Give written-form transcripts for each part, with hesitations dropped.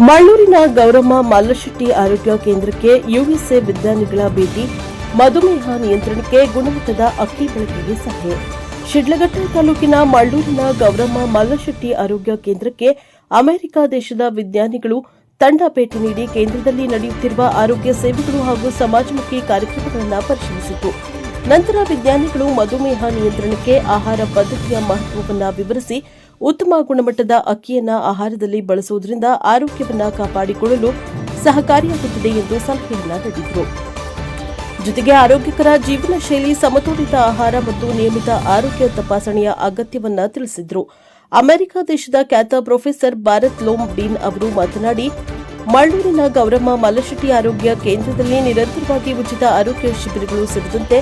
ಮಳ್ಳೂರಿನ ಗೌರಮ್ಮ ಮಲ್ಲಶೆಟ್ಟಿ ಆರೋಗ್ಯ ಕೇಂದ್ರಕ್ಕೆ ಯುಎಸ್ಎ ವಿಜ್ಞಾನಿಗಳ ಭೇಟಿ. ಮಧುಮೇಹ ನಿಯಂತ್ರಣಕ್ಕೆ ಗುಣಮಟ್ಟದ ಅಕ್ಕಿ ಬಳಕೆಗೆ ಸಲಹೆ. ಶಿಡ್ಲಘಟ್ಟ ತಾಲೂಕಿನ ಮಳ್ಳೂರಿನ ಗೌರಮ್ಮ ಮಲ್ಲಶೆಟ್ಟಿ ಆರೋಗ್ಯ ಕೇಂದ್ರಕ್ಕೆ ಅಮೆರಿಕ ದೇಶದ ವಿಜ್ಞಾನಿಗಳು ತಂಡ ಭೇಟಿ ನೀಡಿ ಕೇಂದ್ರದಲ್ಲಿ ನಡೆಯುತ್ತಿರುವ ಆರೋಗ್ಯ ಸೇವೆಗಳು ಹಾಗೂ ಸಮಾಜಮುಖಿ ಕಾರ್ಯಕ್ರಮಗಳನ್ನು ಪರಿಶೀಲಿಸಿತು. ನಂತರ ವಿಜ್ಞಾನಿಗಳು ಮಧುಮೇಹ ನಿಯಂತ್ರಣಕ್ಕೆ ಆಹಾರ ಪದ್ಧತಿಯ ಮಹತ್ವವನ್ನು ವಿವರಿಸಿ, ಉತ್ತಮ ಗುಣಮಟ್ಟದ ಅಕ್ಕಿಯನ್ನು ಆಹಾರದಲ್ಲಿ ಬಳಸುವುದರಿಂದ ಆರೋಗ್ಯವನ್ನು ಕಾಪಾಡಿಕೊಳ್ಳಲು ಸಹಕಾರಿಯಾಗುತ್ತದೆ ಎಂದು ಸಲಹೆಯನ್ನು ನೀಡಿದರು. ಜೊತೆಗೆ ಆರೋಗ್ಯಕರ ಜೀವನ ಶೈಲಿ, ಸಮತೋಲಿತ ಆಹಾರ ಮತ್ತು ನಿಯಮಿತ ಆರೋಗ್ಯ ತಪಾಸಣೆಯ ಅಗತ್ಯವನ್ನು ತಿಳಿಸಿದರು. ಅಮೆರಿಕ ದೇಶದ ಖ್ಯಾತ ಪ್ರೊಫೆಸರ್ ಭಾರತ್ ಲೋಮ್ ಡೀನ್ ಅವರು ಮಾತನಾಡಿ, ಮಳ್ಳೂರಿನ ಗೌರಮ್ಮ ಮಲ್ಲಶೆಟ್ಟಿ ಆರೋಗ್ಯ ಕೇಂದ್ರದಲ್ಲಿ ನಿರಂತರವಾಗಿ ಉಚಿತ ಆರೋಗ್ಯ ಶಿಬಿರಗಳು ಸೇರಿದಂತೆ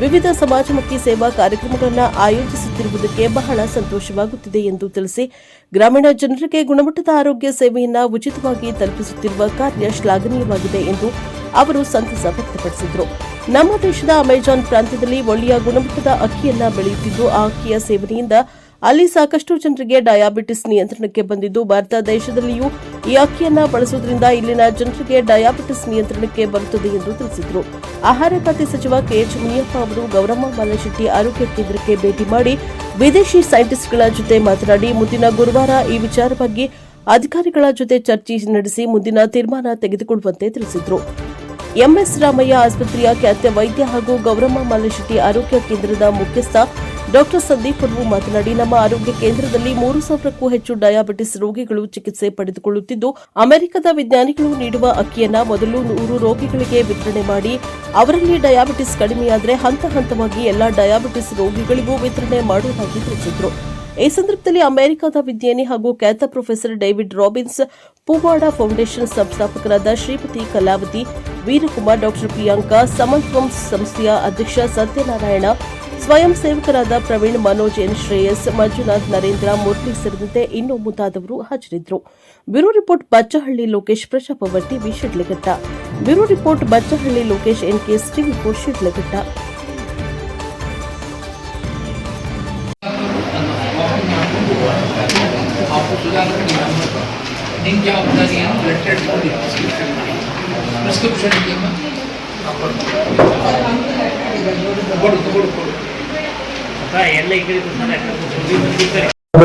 ವಿವಿಧ ಸಮಾಜಮುಖಿ ಸೇವಾ ಕಾರ್ಯಕ್ರಮಗಳನ್ನು ಆಯೋಜಿಸುತ್ತಿರುವುದಕ್ಕೆ ಬಹಳ ಸಂತೋಷವಾಗುತ್ತಿದೆ ಎಂದು ತಿಳಿಸಿ, ಗ್ರಾಮೀಣ ಜನರಿಗೆ ಗುಣಮಟ್ಟದ ಆರೋಗ್ಯ ಸೇವೆಯನ್ನು ಉಚಿತವಾಗಿ ತಲುಪಿಸುತ್ತಿರುವ ಕಾರ್ಯ ಶ್ಲಾಘನೀಯವಾಗಿದೆ ಎಂದು ಅವರು ಸಂತಸ ವ್ಯಕ್ತಪಡಿಸಿದರು. ನಮ್ಮ ದೇಶದ ಅಮೆಜಾನ್ ಪ್ರಾಂತ್ಯದಲ್ಲಿ ಒಳ್ಳೆಯ ಗುಣಮಟ್ಟದ ಅಕ್ಕಿಯನ್ನು ಬೆಳೆಯುತ್ತಿದ್ದು, ಆ ಅಕ್ಕಿಯ ಸೇವನೆಯಿಂದ ಅಲ್ಲಿ ಸಾಕಷ್ಟು ಜನರಿಗೆ ಡಯಾಬಿಟಿಸ್ ನಿಯಂತ್ರಣಕ್ಕೆ ಬಂದಿದ್ದು, ಭಾರತ ದೇಶದಲ್ಲಿಯೂ ಈ ಅಕ್ಕಿಯನ್ನು ಬಳಸುವುದರಿಂದ ಇಲ್ಲಿನ ಜನರಿಗೆ ಡಯಾಬಿಟಿಸ್ ನಿಯಂತ್ರಣಕ್ಕೆ ಬರುತ್ತದೆ ಎಂದು ತಿಳಿಸಿದರು. ಆಹಾರ ಖಾತೆ ಸಚಿವ ಕೆಎಚ್ ಮುನಿಯಪ್ಪ ಅವರು ಗೌರಮ್ಮ ಮಲ್ಲಶೆಟ್ಟಿ ಆರೋಗ್ಯ ಕೇಂದ್ರಕ್ಕೆ ಭೇಟಿ ಮಾಡಿ ವಿದೇಶಿ ಸೈಂಟಿಸ್ಟ್ಗಳ ಜೊತೆ ಮಾತನಾಡಿ, ಮುಂದಿನ ಗುರುವಾರ ಈ ವಿಚಾರವಾಗಿ ಅಧಿಕಾರಿಗಳ ಜೊತೆ ಚರ್ಚೆ ನಡೆಸಿ ಮುಂದಿನ ತೀರ್ಮಾನ ತೆಗೆದುಕೊಳ್ಳುವಂತೆ ತಿಳಿಸಿದರು. ಎಂಎಸ್ ರಾಮಯ್ಯ ಆಸ್ಪತ್ರೆಯ ಖ್ಯಾತ ವೈದ್ಯ ಹಾಗೂ ಗೌರಮ್ಮ ಮಲ್ಲಶೆಟ್ಟಿ ಆರೋಗ್ಯ ಕೇಂದ್ರದ ಮುಖ್ಯಸ್ಥ ಡಾ ಸಂದೀಪ್ ಅವರು ಮಾತನಾಡಿ, ನಮ್ಮ ಆರೋಗ್ಯ ಕೇಂದ್ರದಲ್ಲಿ 3,000ಕ್ಕೂ ಹೆಚ್ಚು ಡಯಾಬಿಟಿಸ್ ರೋಗಿಗಳು ಚಿಕಿತ್ಸೆ ಪಡೆದುಕೊಳ್ಳುತ್ತಿದ್ದು, ಅಮೆರಿಕದ ವಿಜ್ಞಾನಿಗಳು ನೀಡುವ ಅಕ್ಕಿಯನ್ನು ಮೊದಲು 100 ರೋಗಿಗಳಿಗೆ ವಿತರಣೆ ಮಾಡಿ, ಅವರಲ್ಲಿ ಡಯಾಬಿಟಿಸ್ ಕಡಿಮೆಯಾದರೆ ಹಂತ ಹಂತವಾಗಿ ಎಲ್ಲಾ ಡಯಾಬಿಟಿಸ್ ರೋಗಿಗಳಿಗೂ ವಿತರಣೆ ಮಾಡುವುದಾಗಿ ತಿಳಿಸಿದರು. ಈ ಸಂದರ್ಭದಲ್ಲಿ ಅಮೆರಿಕದ ವಿಜ್ಞಾನಿ ಹಾಗೂ ಖ್ಯಾತ ಪ್ರೊಫೆಸರ್ ಡೇವಿಡ್ ರಾಬಿನ್ಸ್, ಪೂವಾಡ ಫೌಂಡೇಶನ್ ಸಂಸ್ಥಾಪಕರಾದ ಶ್ರೀಮತಿ ಕಲಾವತಿ, ವೀರಕುಮಾರ್, ಡಾ ಪ್ರಿಯಾಂಕಾ, ಸಮಂತ್ವಂ ಸಂಸ್ಥೆಯ ಅಧ್ಯಕ್ಷ ಸತ್ಯನಾರಾಯಣ, ಸ್ವಯಂ ಸೇವಕರಾದ ಪ್ರವೀಣ್, ಮನೋಜ್ ಎನ್, ಶ್ರೇಯಸ್, ಮಂಜುನಾಥ್, ನರೇಂದ್ರ, ಮುರಳಿ ಸೇರಿದಂತೆ ಇನ್ನೂ ಮುಂತಾದವರು ಹಾಜರಿದ್ದರು. Bureau report Bachchahalli Lokesh, Prajapower TV, Shidlaghatta. Bureau report Bachchahalli Lokesh, NKS TV 4, Shidlaghatta.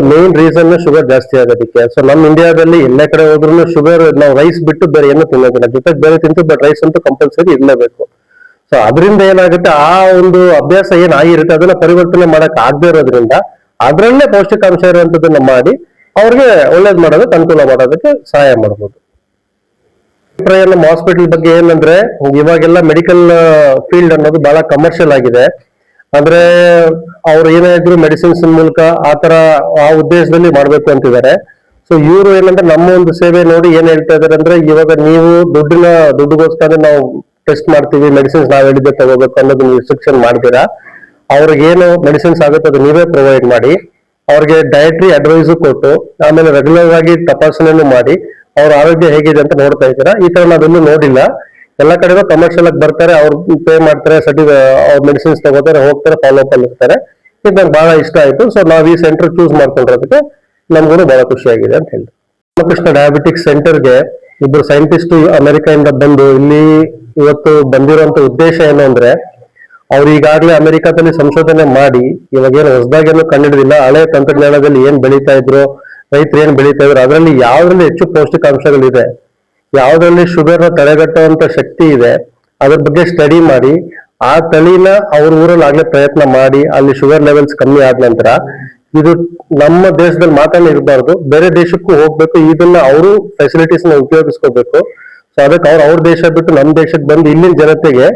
Main reason sugar ಜಾಸ್ತಿ ಆಗೋದಕ್ಕೆ. ಸೊ ನಮ್ ಇಂಡಿಯಾದಲ್ಲಿ ಎಲ್ಲ ಕಡೆ ಹೋದ್ರು ಶುಗರ್, ನಾವು ರೈಸ್ ಬಿಟ್ಟು ಬೇರೆ ಏನು ತಿನ್ನೋದಿಲ್ಲ. ಜೊತೆಗೆ ಬೇರೆ ತಿಂತೀವಿ, ಬಟ್ ರೈಸ್ ಅಂತೂ ಕಂಪಲ್ಸರಿ ಇರಲೇಬೇಕು. ಸೊ ಅದರಿಂದ ಏನಾಗುತ್ತೆ, ಆ ಒಂದು ಅಭ್ಯಾಸ ಏನಾಗಿರುತ್ತೆ ಅದನ್ನ ಪರಿವರ್ತನೆ ಮಾಡಕ್ ಆಗದೆ ಇರೋದ್ರಿಂದ ಅದ್ರಲ್ಲೇ ಪೌಷ್ಟಿಕಾಂಶ ಇರುವಂತದನ್ನ ಮಾಡಿ ಅವ್ರಿಗೆ ಒಳ್ಳೇದ್ ಮಾಡೋದಕ್ಕೆ, ಅನುಕೂಲ ಮಾಡೋದಕ್ಕೆ ಸಹಾಯ ಮಾಡಬಹುದು. ನಮ್ಮ ಹಾಸ್ಪಿಟಲ್ ಬಗ್ಗೆ ಏನಂದ್ರೆ, ಇವಾಗೆಲ್ಲ ಮೆಡಿಕಲ್ ಫೀಲ್ಡ್ ಅನ್ನೋದು ಬಹಳ ಕಮರ್ಷಿಯಲ್ ಆಗಿದೆ. ಅಂದ್ರೆ ಅವ್ರು ಏನೇ ಇದ್ರು ಮೆಡಿಸಿನ್ಸ್ ಮೂಲಕ ಆ ಉದ್ದೇಶದಲ್ಲಿ ಮಾಡ್ಬೇಕು ಅಂತಿದ್ದಾರೆ. ಸೊ ಇವರು ಏನಂದ್ರೆ ನಮ್ಮ ಒಂದು ಸೇವೆ ನೋಡಿ ಏನ್ ಹೇಳ್ತಾ ಇದಾರೆ ಅಂದ್ರೆ, ಇವಾಗ ನೀವು ದುಡ್ಡುಗೋಸ್ಕರ ನಾವು ಟೆಸ್ಟ್ ಮಾಡ್ತೀವಿ, ಮೆಡಿಸಿನ್ಸ್ ನಾವ್ ಹೇಳಿದ್ದೆ ತಗೋಬೇಕು ಅನ್ನೋದು ರಿಸ್ಟ್ರಿಕ್ಷನ್ ಮಾಡ್ತೀರಾ. ಅವ್ರಿಗೆ ಏನು ಮೆಡಿಸಿನ್ಸ್ ಆಗುತ್ತೆ ಅದು ನೀವೇ ಪ್ರೊವೈಡ್ ಮಾಡಿ, ಅವ್ರಿಗೆ ಡಯಟ್ರಿ ಅಡ್ವೈಸ್ ಕೊಟ್ಟು, ಆಮೇಲೆ ರೆಗ್ಯುಲರ್ ಆಗಿ ತಪಾಸಣೆಯನ್ನು ಮಾಡಿ ಅವ್ರ ಆರೋಗ್ಯ ಹೇಗಿದೆ ಅಂತ ನೋಡ್ತಾ ಇದ್ದೀರಾ. ಈ ತರ ನಾವೆಲ್ಲೂ ನೋಡಿಲ್ಲ. ಎಲ್ಲ ಕಡೆಗೂ ಕಮರ್ಷಿಯಲ್ ಆಗಿ ಬರ್ತಾರೆ, ಅವ್ರು ಪೇ ಮಾಡ್ತಾರೆ, ಅವ್ರ ಮೆಡಿಸಿನ್ಸ್ ತಗೋತಾರೆ, ಹೋಗ್ತಾರೆ, ಫಾಲೋ ಅಪ್ ಅಲ್ಲಿ ಇರ್ತಾರೆ. ಇದು ನಂಗೆ ಬಹಳ ಇಷ್ಟ ಆಯ್ತು. ಸೊ ನಾವ್ ಈ ಸೆಂಟರ್ ಚೂಸ್ ಮಾಡ್ಕೊಂಡಿರೋದಕ್ಕೆ ನಮ್ಗೂ ಬಹಳ ಖುಷಿಯಾಗಿದೆ ಅಂತ ಹೇಳಿ. ರಾಮಕೃಷ್ಣ ಡಯಾಬಿಟಿಕ್ ಸೆಂಟರ್ಗೆ ಇಬ್ಬರು ಸೈಂಟಿಸ್ಟ್ ಅಮೆರಿಕದಿಂದ ಬಂದು ಇಲ್ಲಿ ಇವತ್ತು ಬಂದಿರುವಂತ ಉದ್ದೇಶ ಏನು ಅಂದ್ರೆ, ಅವ್ರು ಈಗಾಗಲೇ ಅಮೆರಿಕಾದಲ್ಲಿ ಸಂಶೋಧನೆ ಮಾಡಿ ಇವಾಗ ಏನು ಹೊಸದಾಗೇನು ಕಂಡಿಡಿದಿಲ್ಲ, ಹಳೆ ತಂತ್ರಜ್ಞಾನದಲ್ಲಿ ಏನ್ ಬೆಳೀತಾ ಇದ್ರು, ರೈತರು ಏನ್ ಬೆಳೀತಾ ಇದ್ರು, ಅದರಲ್ಲಿ ಯಾವ್ದ್ರಲ್ಲಿ ಹೆಚ್ಚು ಪೌಷ್ಟಿಕಾಂಶಗಳಿದೆ, ಯಾವ್ದ್ರಲ್ಲಿ ಶುಗರ್ ನ ತಡೆಗಟ್ಟುವಂತ ಶಕ್ತಿ ಇದೆ, ಅದ್ರ ಬಗ್ಗೆ ಸ್ಟಡಿ ಮಾಡಿ ಆ ತಳಿನ ಅವ್ರ ಊರಲ್ಲಿ ಆಗ್ಲೇ ಪ್ರಯತ್ನ ಮಾಡಿ ಅಲ್ಲಿ ಶುಗರ್ ಲೆವೆಲ್ಸ್ ಕಮ್ಮಿ ಆದ ನಂತರ ಇದು ನಮ್ಮ ದೇಶದಲ್ಲಿ ಮಾತ್ರ ಇರಬಾರ್ದು, ಬೇರೆ ದೇಶಕ್ಕೂ ಹೋಗ್ಬೇಕು. ಇದನ್ನ ಅವರು ಫೆಸಿಲಿಟೀಸ್ ನ ಉಪಯೋಗಿಸ್ಕೋಬೇಕು. ಸೊ ಅದಕ್ಕೆ ಅವ್ರ ದೇಶ ಬಿಟ್ಟು ನಮ್ಮ ದೇಶಕ್ಕೆ ಬಂದು ಇಲ್ಲಿನ ಜನತೆಗೆ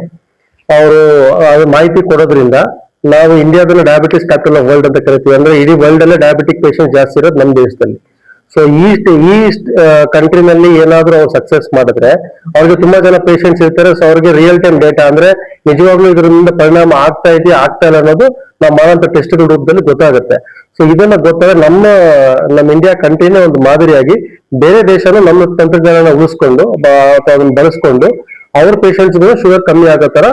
ಅವರು ಮಾಹಿತಿ ಕೊಡೋದ್ರಿಂದ ನಾವು ಇಂಡಿಯಾದಲ್ಲಿ ಡಯಾಬಿಟಿಸ್ ಕ್ಯಾಪಿಟಲ್ ಆಫ್ ವರ್ಲ್ಡ್ ಅಂತ ಕರಿತೀವಿ. ಅಂದ್ರೆ ಇಡೀ ವರ್ಲ್ಡ್ ಅಲ್ಲೇ ಡಯಾಬಿಟಿಕ್ ಪೇಷಂಟ್ ಜಾಸ್ತಿ ಇರೋದು ನಮ್ಮ ದೇಶದಲ್ಲಿ. ಸೊ ಈ ಕಂಟ್ರಿನಲ್ಲಿ ಏನಾದ್ರೂ ಅವ್ರು ಸಕ್ಸಸ್ ಮಾಡಿದ್ರೆ ಅವ್ರಿಗೆ ತುಂಬಾ ಜನ ಪೇಷಂಟ್ಸ್ ಇರ್ತಾರೆ. ಸೊ ಅವ್ರಿಗೆ ರಿಯಲ್ ಟೈಮ್ ಡೇಟಾ ಅಂದ್ರೆ ನಿಜವಾಗ್ಲೂ ಇದರಿಂದ ಪರಿಣಾಮ ಆಗ್ತಾ ಇದೆಯಾ ಆಗ್ತಾ ಇಲ್ಲ ಅನ್ನೋದು ನಾವು ಮಾಡೋಂಥ ಟೆಸ್ಟ್ಗಳ ರೂಪದಲ್ಲಿ ಗೊತ್ತಾಗುತ್ತೆ. ಸೊ ಇದನ್ನ ಗೊತ್ತಾದ್ರೆ ನಮ್ಮ ಇಂಡಿಯಾ ಕಂಟ್ರಿನೇ ಒಂದು ಮಾದರಿಯಾಗಿ ಬೇರೆ ದೇಶನೂ ನಮ್ಮ ತಂತ್ರಜ್ಞಾನ ಉಳಿಸ್ಕೊಂಡು ಅಥವಾ ಅದನ್ನ ಬಳಸ್ಕೊಂಡು ಅವ್ರ ಪೇಷಂಟ್ಸ್ಗಳು ಶುಗರ್ ಕಮ್ಮಿ ಆಗೋ ತರ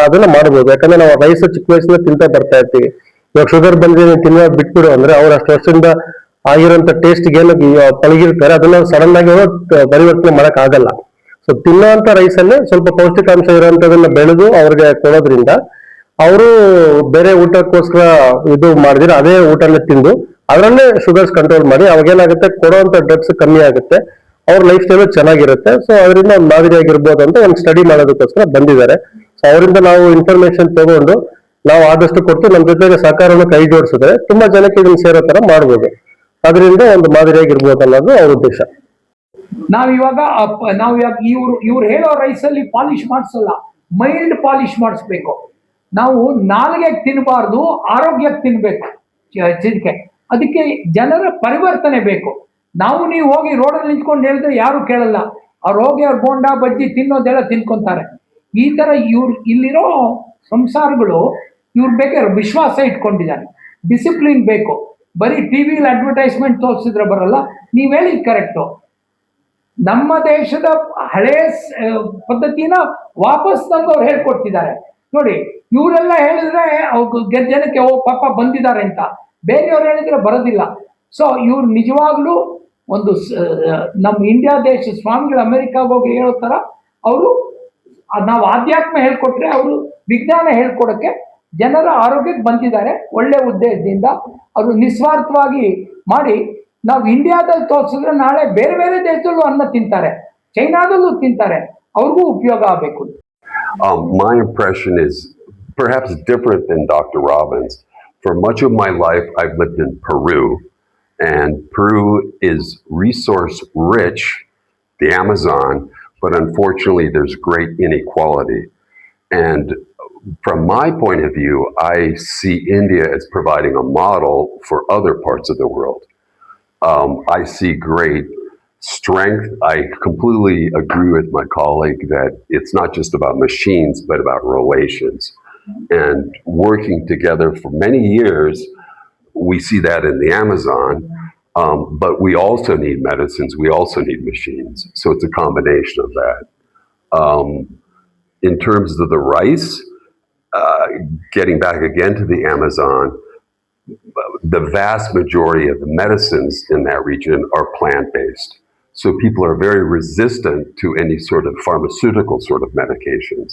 ಅದನ್ನ ಮಾಡಬಹುದು. ಯಾಕಂದ್ರೆ ನಾವು ರೈಸ್ ಚಿಕ್ಕ ವಯಸ್ಸಿನ ತಿಂತಾ ಬರ್ತಾ ಇರ್ತೀವಿ. ಇವಾಗ ಶುಗರ್ ಬಂದ್ರೆ ತಿನ್ನೋದು ಬಿಟ್ಬಿಡು ಅಂದ್ರೆ ಅವ್ರು ಅಷ್ಟು ವರ್ಷದಿಂದ ಆಗಿರೋಂಥ ಟೇಸ್ಟ್ಗೆ ಏನು ಪಳಗಿರ್ತಾರೆ ಅದನ್ನ ಸಡನ್ ಆಗಿ ಪರಿವರ್ತನೆ ಮಾಡಕ್ ಆಗಲ್ಲ. ಸೊ ತಿನ್ನೋಂಥ ರೈಸಲ್ಲೇ ಸ್ವಲ್ಪ ಪೌಷ್ಟಿಕಾಂಶ ಇರುವಂತದನ್ನ ಬೆಳೆದು ಅವ್ರಿಗೆ ಕೊಡೋದ್ರಿಂದ ಅವರು ಬೇರೆ ಊಟಕ್ಕೋಸ್ಕರ ಇದು ಮಾಡಿದ್ರೆ ಅದೇ ಊಟನ ತಿಂದು ಅದರಲ್ಲೇ ಶುಗರ್ಸ್ ಕಂಟ್ರೋಲ್ ಮಾಡಿ ಅವಾಗೇನಾಗುತ್ತೆ ಕೊಡುವಂತ ಡ್ರಗ್ಸ್ ಕಮ್ಮಿ ಆಗುತ್ತೆ, ಅವ್ರ ಲೈಫ್ ಸ್ಟೈಲ್ ಚೆನ್ನಾಗಿರುತ್ತೆ. ಸೊ ಅದರಿಂದ ಒಂದು ಮಾದರಿ ಆಗಿರ್ಬೋದು ಅಂತ ಒಂದು ಸ್ಟಡಿ ಮಾಡೋದಕ್ಕೋಸ್ಕರ ಬಂದಿದ್ದಾರೆ. ಸೊ ಅವರಿಂದ ನಾವು ಇನ್ಫಾರ್ಮೇಶನ್ ತಗೊಂಡು ನಾವು ಆದಷ್ಟು ಕೊಟ್ಟು ನಮ್ಮ ಜೊತೆಗೆ ಸಹಕಾರವನ್ನು ಕೈ ಜೋಡಿಸಿದ್ರೆ ತುಂಬಾ ಜನಕ್ಕೆ ಇದನ್ನ ಸೇರೋ ತರ ಮಾಡ್ಬೋದು. ಅದರಿಂದ ಒಂದು ಮಾದರಿಯಾಗಿರ್ಬೋದು ಅನ್ನೋದು ಅವ್ರ ಉದ್ದೇಶ. ನಾವಿವಾಗ ಇವ್ರು ಹೇಳೋ ರೈಸಲ್ಲಿ ಪಾಲಿಶ್ ಮಾಡಿಸಲ್ಲ, ಮೈಲ್ಡ್ ಪಾಲಿಶ್ ಮಾಡಿಸ್ಬೇಕು. ನಾವು ನಾಲಿಗೆಗೆ ತಿನ್ನಬಾರ್ದು, ಆರೋಗ್ಯಕ್ಕೆ ತಿನ್ಬೇಕು ಚಿಂತೆ. ಅದಕ್ಕೆ ಜನರ ಪರಿವರ್ತನೆ ಬೇಕು. ನೀವು ಹೋಗಿ ರೋಡಲ್ಲಿ ನಿಂತ್ಕೊಂಡು ಹೇಳಿದ್ರೆ ಯಾರು ಕೇಳಲ್ಲ, ಅವ್ರು ಹೋಗಿ ಅವ್ರ ಬೋಂಡ ಬಜ್ಜಿ ತಿನ್ನೋದೆಲ್ಲ ತಿನ್ಕೊಂತಾರೆ. ಈ ತರ ಇಲ್ಲಿರೋ ಸಂಸಾರಗಳು ಇವ್ರ ಬೇಕಾದ್ರೆ ವಿಶ್ವಾಸ ಇಟ್ಕೊಂಡಿದ್ದಾರೆ, ಡಿಸಿಪ್ಲಿನ್ ಬೇಕು. ಬರೀ ಟಿವಿಲಿ ಅಡ್ವರ್ಟೈಸ್ಮೆಂಟ್ ತೋರಿಸಿದ್ರೆ ಬರಲ್ಲ. ನೀವ್ ಹೇಳಿದ್ ಕರೆಕ್ಟು. ನಮ್ಮ ದೇಶದ ಹಳೇ ಪದ್ಧತಿನ ವಾಪಸ್ ತಂದು ಅವ್ರು ಹೇಳ್ಕೊಡ್ತಿದ್ದಾರೆ ನೋಡಿ. ಇವರೆಲ್ಲ ಹೇಳಿದ್ರೆ ಜನಕ್ಕೆ ಪಾಪ ಬಂದಿದ್ದಾರೆ ಅಂತ, ಬೇರೆಯವ್ರು ಹೇಳಿದ್ರೆ ಬರೋದಿಲ್ಲ. ಸೊ ಇವ್ರು ನಿಜವಾಗ್ಲೂ ಒಂದು ನಮ್ಮ ಇಂಡಿಯಾ ದೇಶ ಸ್ವಾಮಿಗಳು ಅಮೆರಿಕಾಗ ಹೋಗಿ ಹೇಳೋ ತರ ಅವರು ನಾವು ಆಧ್ಯಾತ್ಮ ಹೇಳ್ಕೊಟ್ರೆ ಅವರು ವಿಜ್ಞಾನ ಹೇಳ್ಕೊಡಕ್ಕೆ ಜನರ ಆರೋಗ್ಯಕ್ಕೆ ಬಂದಿದ್ದಾರೆ. ಒಳ್ಳೆ ಉದ್ದೇಶದಿಂದ ಅವರು ನಿಸ್ವಾರ್ಥವಾಗಿ ಮಾಡಿ ನಾವು ಇಂಡಿಯಾದಲ್ಲಿ ತೋರಿಸಿದ್ರೆ ನಾಳೆ ಬೇರೆ ಬೇರೆ ದೇಶದಲ್ಲೂ ಅನ್ನ ತಿಂತಾರೆ, ಚೈನಾದಲ್ಲೂ ತಿಂತಾರೆ, ಅವ್ರಿಗೂ ಉಪಯೋಗ ಆಗಬೇಕು. My impression is perhaps different than Dr. Robbins. For much of my life, I've lived in Peru, and Peru is resource rich, the Amazon, but unfortunately there's great inequality. And from my point of view, I see India as providing a model for other parts of the world. I see great strength. I completely agree with my colleague that it's not just about machines, but about relations. And working together for many years, we see that in the Amazon, but we also need medicines, we also need machines. So it's a combination of that. In terms of the rice, getting back again to the Amazon, the vast majority of the medicines in that region are plant-based. So people are very resistant to any sort of pharmaceutical sort of medications.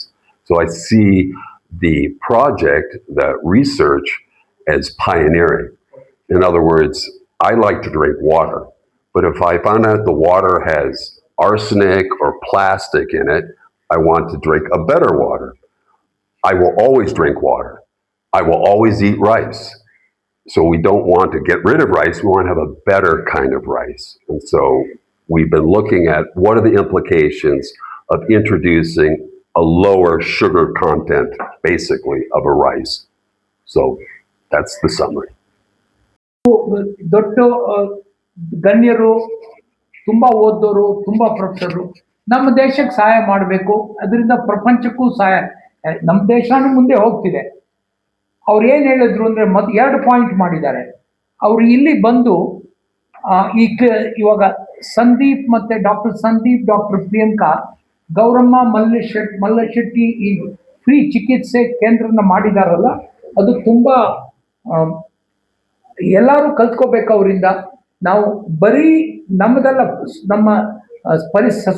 So I see the project, the research, as pioneering. In other words, I like to drink water, but if I found out the water has arsenic or plastic in it, I want to drink a better water. I will always drink water. I will always eat rice. So we don't want to get rid of rice, we want to have a better kind of rice. And so we've been looking at what are the implications of introducing a lower sugar content, basically, of a rice. So that's the summary. ದೊಡ್ಡ ಗಣ್ಯರು, ತುಂಬಾ ಓದೋರು, ತುಂಬಾ professor ನಮ್ಮ ದೇಶಕ್ಕೆ ಸಹಾಯ ಮಾಡಬೇಕು. ಅದರಿಂದ ಪ್ರಪಂಚಕ್ಕೂ ಸಹಾಯ, ನಮ್ಮ ದೇಶನೂ ಮುಂದೆ ಹೋಗ್ತಿದೆ. ಅವ್ರು ಏನು ಹೇಳಿದ್ರು ಅಂದರೆ 2 ಪಾಯಿಂಟ್ ಮಾಡಿದ್ದಾರೆ. ಅವರು ಇಲ್ಲಿ ಬಂದು ಇವಾಗ ಸಂದೀಪ್ ಮತ್ತೆ ಡಾಕ್ಟರ್ ಸಂದೀಪ್, ಡಾಕ್ಟರ್ ಪ್ರಿಯಾಂಕಾ, ಗೌರಮ್ಮ ಮಲ್ಲಶೆಟ್ಟಿ ಈ ಫ್ರೀ ಚಿಕಿತ್ಸೆ ಕೇಂದ್ರನ ಮಾಡಿದಾರಲ್ಲ, ಅದು ತುಂಬಾ ಎಲ್ಲರೂ ಕಲ್ತ್ಕೋಬೇಕು ಅವರಿಂದ. ನಾವು ಬರೀ ನಮ್ಮದೆಲ್ಲ ನಮ್ಮ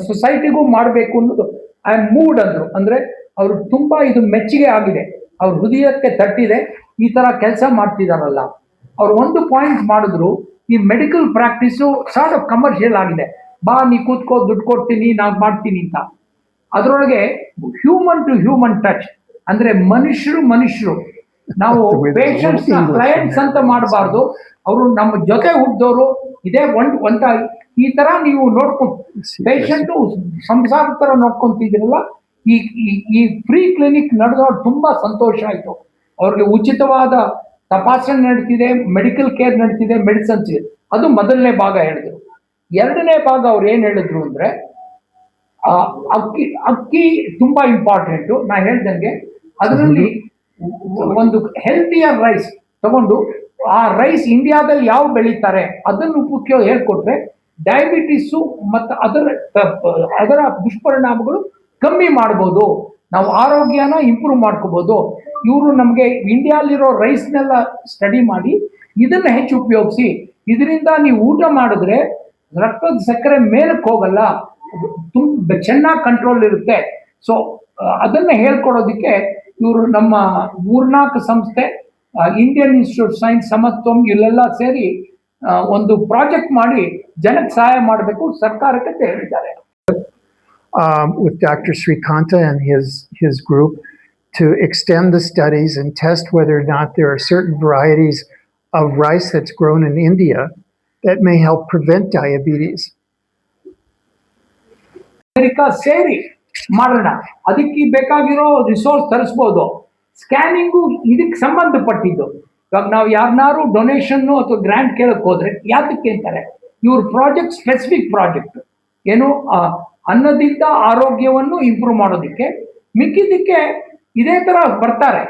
ಸೊಸೈಟಿಗೂ ಮಾಡಬೇಕು ಅನ್ನೋದು ಐ ಆಮ್ ಮೂಡ್ ಅಂದರು. ಅಂದರೆ ಅವರು ತುಂಬಾ ಇದು ಮೆಚ್ಚುಗೆ ಆಗಿದೆ, ಅವ್ರ ಹೃದಯಕ್ಕೆ ತಟ್ಟಿದೆ, ಈ ತರ ಕೆಲಸ ಮಾಡ್ತಿದಾರಲ್ಲ. ಅವ್ರು ಒಂದು ಪಾಯಿಂಟ್ ಮಾಡಿದ್ರು, ಈ medical practice sort of commercial ಆಗಿದೆ. ಬಾ ನೀ ಕೂತ್ಕೋ, ದುಡ್ಡು ಕೊಡ್ತೀನಿ, ನಾನು ಮಾಡ್ತೀನಿ ಅಂತ. ಅದರೊಳಗೆ ಹ್ಯೂಮನ್ ಟು ಹ್ಯೂಮನ್ ಟಚ್, ಅಂದ್ರೆ ಮನುಷ್ಯರು ನಾವು ಪೇಷಂಟ್ಸ್ ಕ್ಲೈಂಟ್ಸ್ ಅಂತ ಮಾಡಬಾರ್ದು. ಅವರು ನಮ್ಮ ಜೊತೆ ಹುಟ್ಟಿದವರು. ಇದೇ ಒಂದ ಈ ತರ ನೀವು ಪೇಷಂಟು ಸಂಸಾರ ತರ ನೋಡ್ಕೊಂತಿದ್ದೀರಲ್ಲ. ಈ ಫ್ರೀ ಕ್ಲಿನಿಕ್ ನಡೆದವ್ರು ತುಂಬಾ ಸಂತೋಷ ಆಯ್ತು. ಅವ್ರಿಗೆ ಉಚಿತವಾದ ತಪಾಸಣೆ ನಡೀತಿದೆ, ಮೆಡಿಕಲ್ ಕೇರ್ ನಡೀತಿದೆ, ಮೆಡಿಸನ್ಸ್ ಇದೆ. ಅದು ಮೊದಲನೇ ಭಾಗ ಹೇಳಿದ್ರು. 2ನೇ ಭಾಗ ಅವ್ರು ಏನ್ ಹೇಳಿದ್ರು ಅಂದ್ರೆ, ಅಕ್ಕಿ ತುಂಬಾ ಇಂಪಾರ್ಟೆಂಟು. ನಾ ಹೇಳ್ದಂಗೆ ಅದರಲ್ಲಿ ಒಂದು ಹೆಲ್ತಿಯರ್ ರೈಸ್ ತಗೊಂಡು, ಆ ರೈಸ್ ಇಂಡಿಯಾದಲ್ಲಿ ಯಾವ ಬೆಳೀತಾರೆ ಅದನ್ನು ಉಪಯೋಗ ಹೇಳ್ಕೊಟ್ರೆ ಡಯಾಬಿಟಿಸು ಮತ್ತು ಅದರ ದುಷ್ಪರಿಣಾಮಗಳು ಕಮ್ಮಿ ಮಾಡ್ಬೋದು. ನಾವು ಆರೋಗ್ಯನ ಇಂಪ್ರೂವ್ ಮಾಡ್ಕೋಬಹುದು. ಇವರು ನಮಗೆ ಇಂಡಿಯಾಲಿರೋ ರೈಸ್ನೆಲ್ಲ ಸ್ಟಡಿ ಮಾಡಿ ಇದನ್ನ ಹೆಚ್ಚು ಉಪಯೋಗಿಸಿ ಇದರಿಂದ ನೀವು ಊಟ ಮಾಡಿದ್ರೆ ರಕ್ತದ ಸಕ್ಕರೆ ಮೇಲಕ್ಕೆ ಹೋಗಲ್ಲ, ಚೆನ್ನಾಗಿ ಕಂಟ್ರೋಲ್ ಇರುತ್ತೆ. ಸೊ ಅದನ್ನ ಹೇಳ್ಕೊಡೋದಕ್ಕೆ ಇವರು ನಮ್ಮ 3-4 ಸಂಸ್ಥೆ, ಇಂಡಿಯನ್ ಇನ್ಸ್ಟಿಟ್ಯೂಟ್ ಸೈನ್ಸ್, ಸಮತ್ವಂ ಇಲ್ಲೆಲ್ಲ ಸೇರಿ ಒಂದು ಪ್ರಾಜೆಕ್ಟ್ ಮಾಡಿ ಜನಕ್ಕೆ ಸಹಾಯ ಮಾಡಬೇಕು ಸರ್ಕಾರಕ್ಕೆ ಅಂತ ಹೇಳಿದ್ದಾರೆ. With Dr. Srikanta and his group to extend the studies and test whether or not there are certain varieties of rice that's grown in India that may help prevent diabetes. America ಸೇರಿ ಮಾಡೋಣ, ಅದಕ್ಕೆ ಬೇಕಾಗಿರೋ resource ತರಿಸ್ಬೋದು. Scanning ಇದಕ್ಕೆ ಸಂಬಂಧಪಟ್ಟಿದ್ದು. ಇವಾಗ ನಾವು ಯಾರನ್ನಾರು donation ಅಥವಾ ಗ್ರಾಂಟ್ ಕೇಳಕ್ ಹೋದ್ರೆ ಯಾತಕ್ಕೆ ಅಂತಾರೆ, ಇವ್ರ ಪ್ರಾಜೆಕ್ಟ್ ಸ್ಪೆಸಿಫಿಕ್ ಪ್ರಾಜೆಕ್ಟ್ ಏನು ಅನ್ನದಿಂದ ಆರೋಗ್ಯವನ್ನು ಇಂಪ್ರೂವ್ ಮಾಡೋದಕ್ಕೆ. ಮಿಕ್ಕಿದ್ದಕ್ಕೆ ಇದೇ ತರ ಬರ್ತಾರೆ.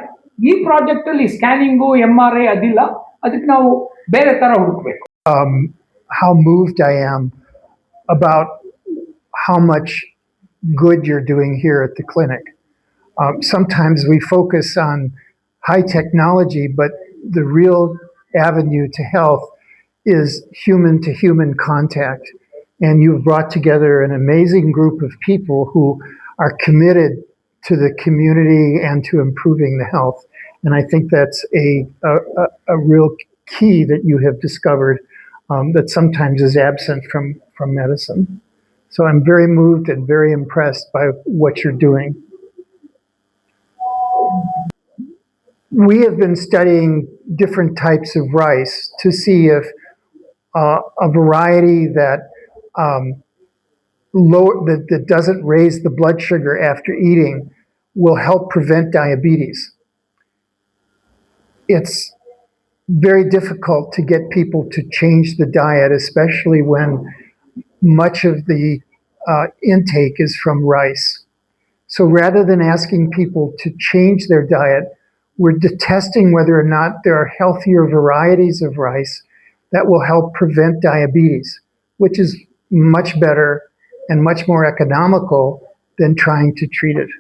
ಈ ಪ್ರಾಜೆಕ್ಟ್ ಅಲ್ಲಿ ಸ್ಕ್ಯಾನಿಂಗು MRI ಅದಿಲ್ಲ, ಅದಕ್ಕೆ ನಾವು ಬೇರೆ ತರ ಹುಡುಕ್ಬೇಕು. How moved I am about how much good you're doing here at the clinic. Sometimes we focus on high technology, but the real avenue to health is human to human contact. And you've brought together an amazing group of people who are committed to the community and to improving the health. And I think that's a real key that you have discovered that sometimes is absent from medicine. So I'm very moved and very impressed by what you're doing. We have been studying different types of rice to see if a variety that that doesn't raise the blood sugar after eating will help prevent diabetes. It's very difficult to get people to change the diet, especially when much of the intake is from rice. So rather than asking people to change their diet, we're testing whether or not there are healthier varieties of rice that will help prevent diabetes, which is much better and much more economical than trying to treat it.